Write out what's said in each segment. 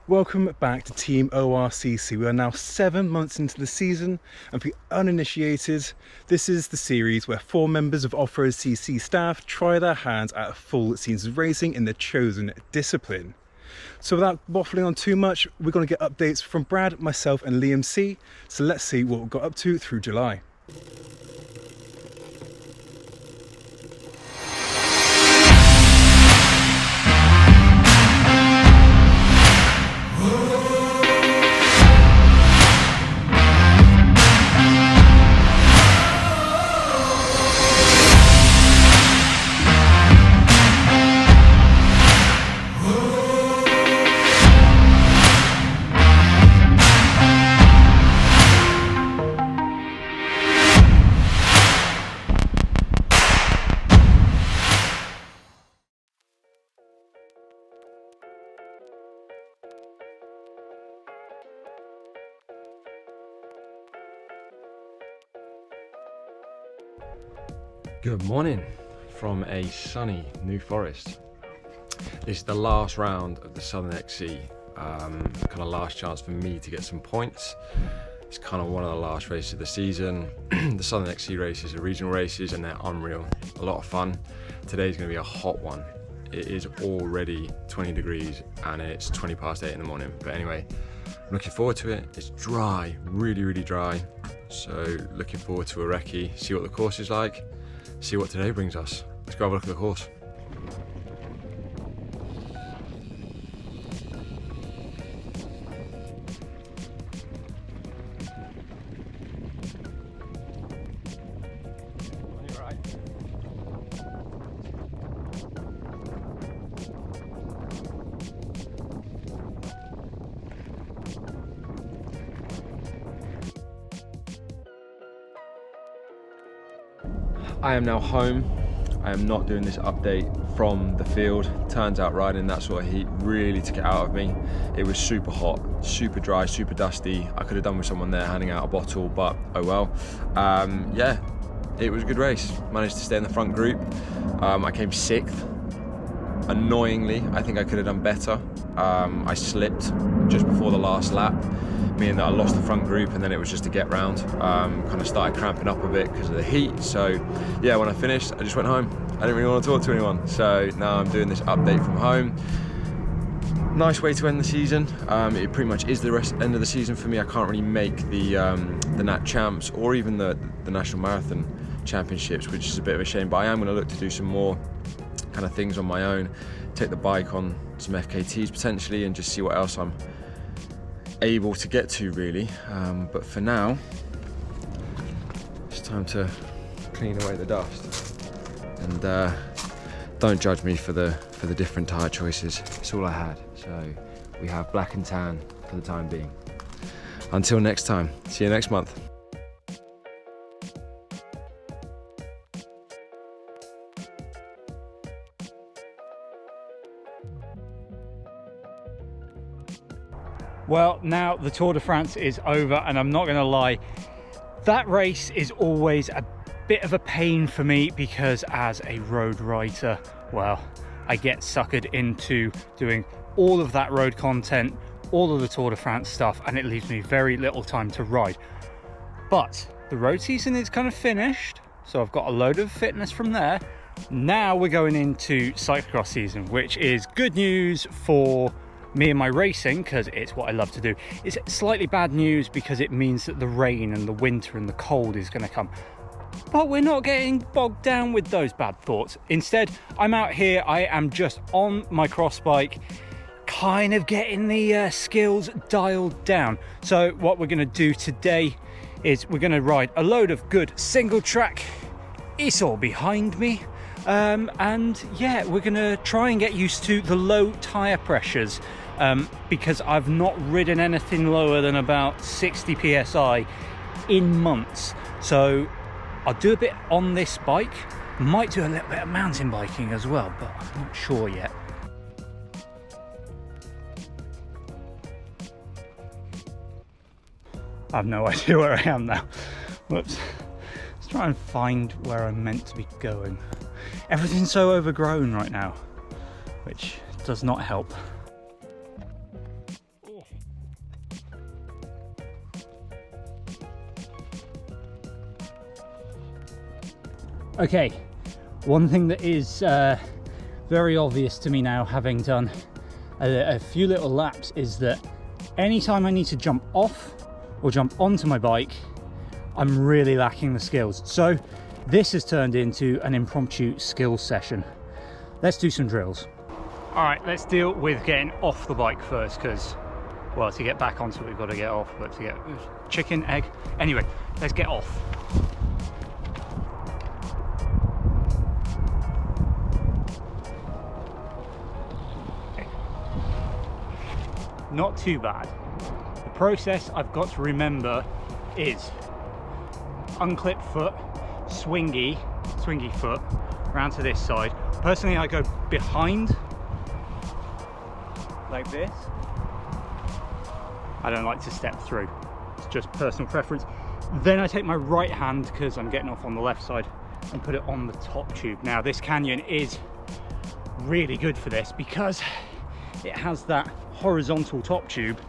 Welcome back to Team ORCC. We are now 7 months into the season, and for the uninitiated, this is the series where 4 members of off-road.cc staff try their hands at a full season racing in their chosen discipline. So without waffling on too much, we're going to get updates from Brad, myself and Liam C. So let's see what we got up to through July. Good morning from a sunny New Forest. This is the last round of the Southern XC, kind of last chance for me to get some points. It's kind of one of the last races of the season. The Southern XC races are regional races and they're unreal, a lot of fun. Today's going to be a hot one. It is already 20 degrees and it's 20 past 8 in the morning. But anyway, I'm looking forward to it. It's dry, really dry. So looking forward to a recce, see what the course is like. See what today brings us. Let's go have a look at the course. I am now home. I am not doing this update from the field. Turns out riding that sort of heat really took it out of me. It was super hot, super dry, super dusty. I could have done with someone there handing out a bottle, but oh well. Yeah, it was a good race. Managed to stay in the front group. I came 6th. Annoyingly, I think I could have done better. I slipped just before the last lap, meaning that I lost the front group, and then it was just a get round. Kind of started cramping up a bit because of the heat. So yeah, when I finished, I just went home. I didn't really want to talk to anyone. So now I'm doing this update from home. Nice way to end the season. It pretty much is the end of the season for me. I can't really make the Nat Champs or even the National Marathon Championships, which is a bit of a shame, but I am going to look to do some more kind of things on my own, take the bike on some FKTs potentially, and just see what else I'm able to get to really. But for now, it's time to clean away the dust. And don't judge me for the different tyre choices. It's all I had. So we have black and tan for the time being. Until next time, see you next month. Well, now the Tour de France is over, and I'm not going to lie, that race is always a bit of a pain for me because as a road writer, well, I get suckered into doing all of that road content, all of the Tour de France stuff, and it leaves me very little time to ride. But the road season is kind of finished, so I've got a load of fitness from there. Now we're going into cyclocross season, which is good news for me and my racing because it's what I love to do. It's slightly bad news because it means that the rain and the winter and the cold is going to come. But we're not getting bogged down with those bad thoughts. Instead, I'm out here, I am just on my cross bike, kind of getting the skills dialed down. So what we're going to do today is we're going to ride a load of good single track. It's all behind me. And yeah, we're going to try and get used to the low tyre pressures because I've not ridden anything lower than about 60 psi in months. So I'll do a bit on this bike, might do a little bit of mountain biking as well, but I'm not sure yet. I have no idea where I am now. Whoops. Let's try and find where I'm meant to be going. Everything's so overgrown right now, which does not help. Okay, one thing that is very obvious to me now, having done a few little laps, is that anytime I need to jump off or jump onto my bike, I'm really lacking the skills. So this has turned into an impromptu skills session. Let's do some drills. All right, let's deal with getting off the bike first, because, well, to get back onto it, we've got to get off, but to get chicken, egg. Anyway, let's get off. Okay. Not too bad. The process I've got to remember is unclip foot, swingy foot, round to this side. Personally, I go behind, like this. I don't like to step through. It's just personal preference. Then I take my right hand, because I'm getting off on the left side, and put it on the top tube. Now this Canyon is really good for this because it has that horizontal top tube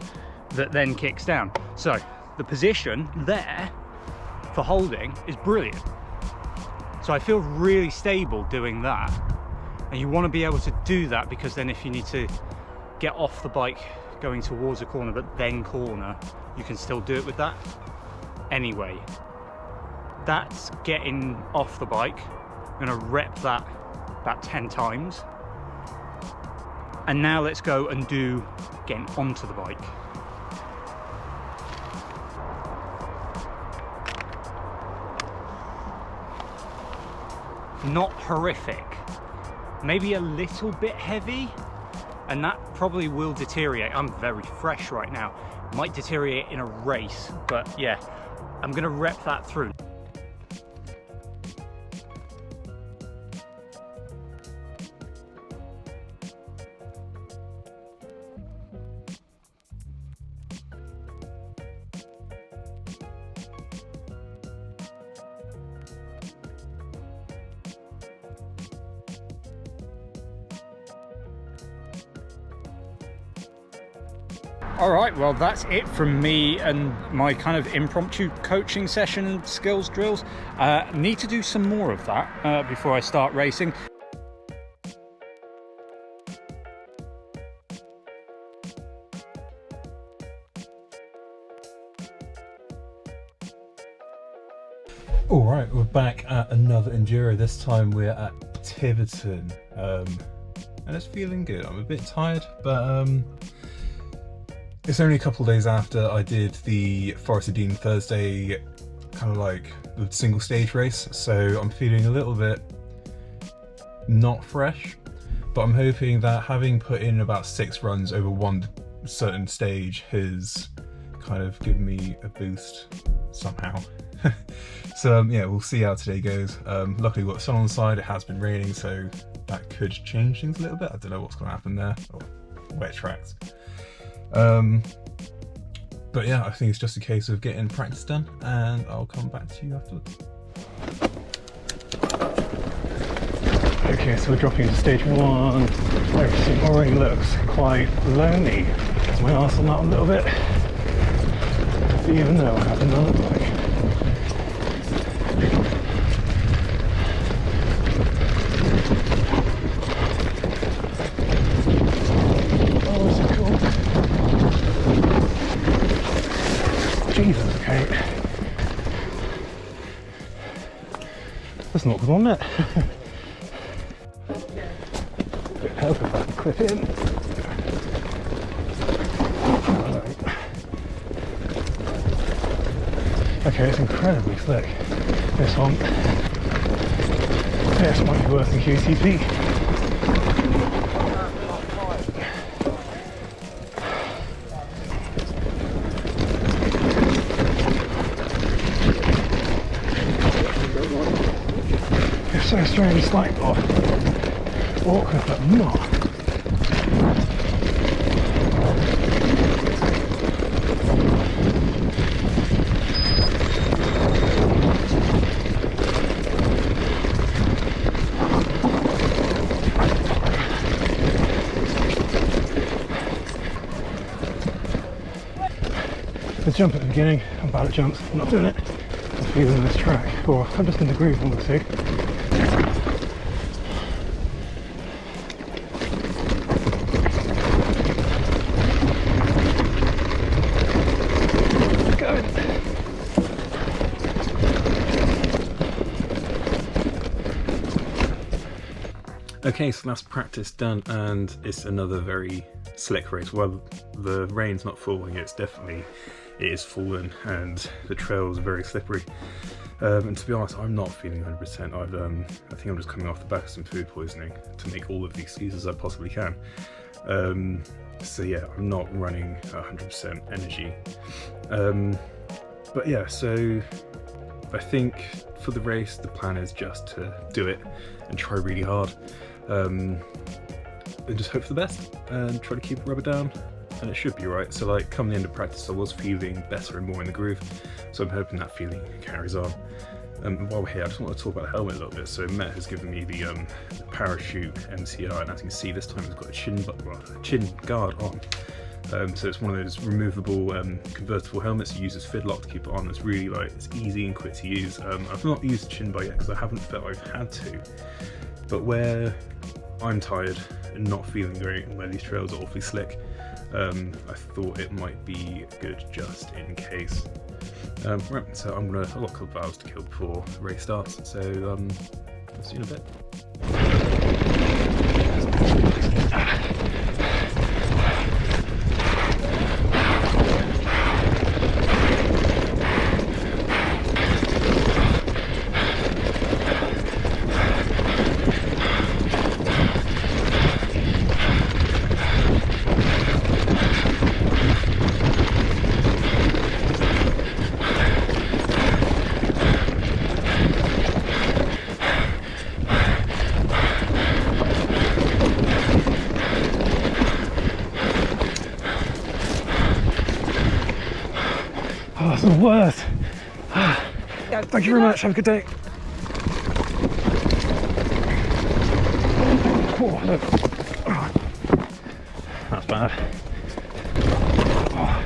that then kicks down. So the position there for holding is brilliant. So I feel really stable doing that. And you want to be able to do that, because then if you need to get off the bike going towards a corner but then corner, you can still do it with that. Anyway, that's getting off the bike. I'm going to rep that about 10 times. And now let's go and do getting onto the bike. Not horrific, maybe a little bit heavy, and that probably will deteriorate. I'm very fresh right now, might deteriorate in a race, but yeah, I'm gonna rep that through. All right, well, that's it from me and my kind of impromptu coaching session and skills drills. Need to do some more of that before I start racing. All right, we're back at another Enduro. This time we're at Tiverton, and it's feeling good. I'm a bit tired, but it's only a couple of days after I did the Forest of Dean Thursday, kind of like the single stage race, so I'm feeling a little bit not fresh, but I'm hoping that having put in about 6 runs over one certain stage has kind of given me a boost somehow. So yeah, we'll see how today goes. Luckily we've got the sun on the side, it has been raining, so that could change things a little bit. I don't know what's going to happen there, or wet tracks. But yeah, I think it's just a case of getting practice done, and I'll come back to you afterwards. Okay, so we're dropping into stage 1. Everything already looks quite lonely. Get my arse on that a little bit, even though I haven't done it like. Jesus, okay. That's not good, wasn't it? Bit of help if I can clip in. Right. Okay, it's incredibly slick. This one. This might be worse than QTP. So strange, it's like awkward, but not. The jump at the beginning, I'm bad at jumps, I'm not doing it. I'm feeling this track, or I'm just in the groove, one or two. Okay, so that's practice done, and it's another very slick race. Well, the rain's not falling, it is falling, and the trail's very slippery. And to be honest, I'm not feeling 100%. I think I'm just coming off the back of some food poisoning to make all of the excuses I possibly can. So yeah, I'm not running 100% energy. But yeah, so I think for the race, the plan is just to do it and try really hard. And just hope for the best and try to keep the rubber down, and it should be right. So like come the end of practice, I was feeling better and more in the groove, so I'm hoping that feeling carries on. While we're here, I just want to talk about the helmet a little bit. So Met has given me the Parachute MCR, and as you can see, this time it's got a chin guard on. So it's one of those removable convertible helmets. You use as fidlock to keep it on. It's really it's easy and quick to use. I've not used a chin bar yet because I haven't felt I've had to, but where I'm tired and not feeling great and where these trails are awfully slick, I thought it might be good just in case. Right, so I've got a couple of hours to kill before the race starts, so I'll see you in a bit. Oh, that's the worst. Thank you very much. Have a good day. Oh, look. Oh, that's bad. Oh.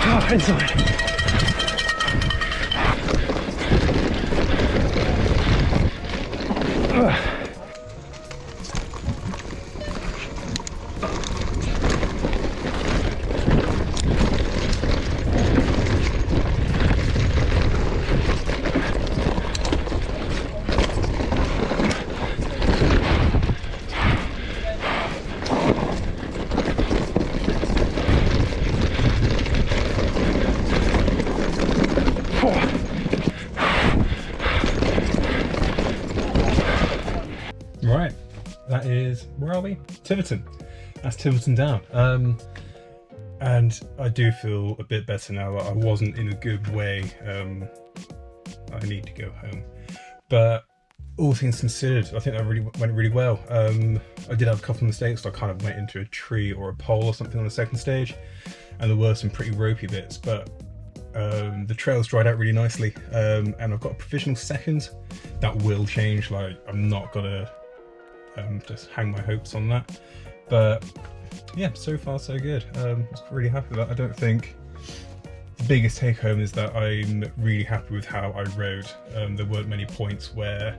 Oh, inside. Right, that is, where are we? Tiverton. That's Tiverton down. And I do feel a bit better now. I wasn't in a good way. I need to go home. But all things considered, I think that went really well. I did have a couple of mistakes. So I kind of went into a tree or a pole or something on the second stage, and there were some pretty ropey bits, but the trails dried out really nicely, and I've got a provisional second. That will change. I'm not gonna just hang my hopes on that, but yeah, so far so good. I was really happy with that. I don't think the biggest take home is that I'm really happy with how I rode. There weren't many points where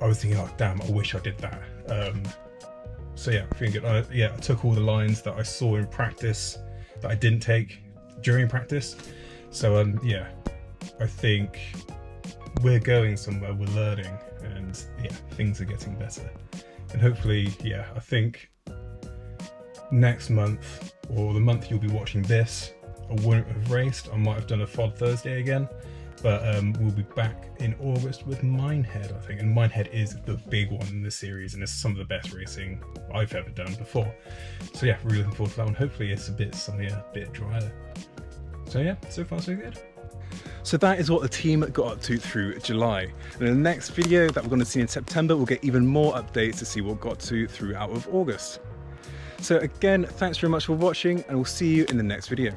I was thinking, oh damn, I wish I did that. So yeah, I think I took all the lines that I saw in practice that I didn't take during practice. So yeah, I think we're going somewhere, we're learning, and yeah, things are getting better. And hopefully, yeah, I think next month, or the month you'll be watching this, I wouldn't have raced. I might have done a FOD Thursday again, but we'll be back in August with Minehead, I think. And Minehead is the big one in this series, and it's some of the best racing I've ever done before. So yeah, really looking forward to that one. Hopefully it's a bit sunnier, a bit drier. So yeah, so far so good. So that is what the team got up to through July. And in the next video that we're going to see in September, we'll get even more updates to see what got to throughout of August. So again, thanks very much for watching, and we'll see you in the next video.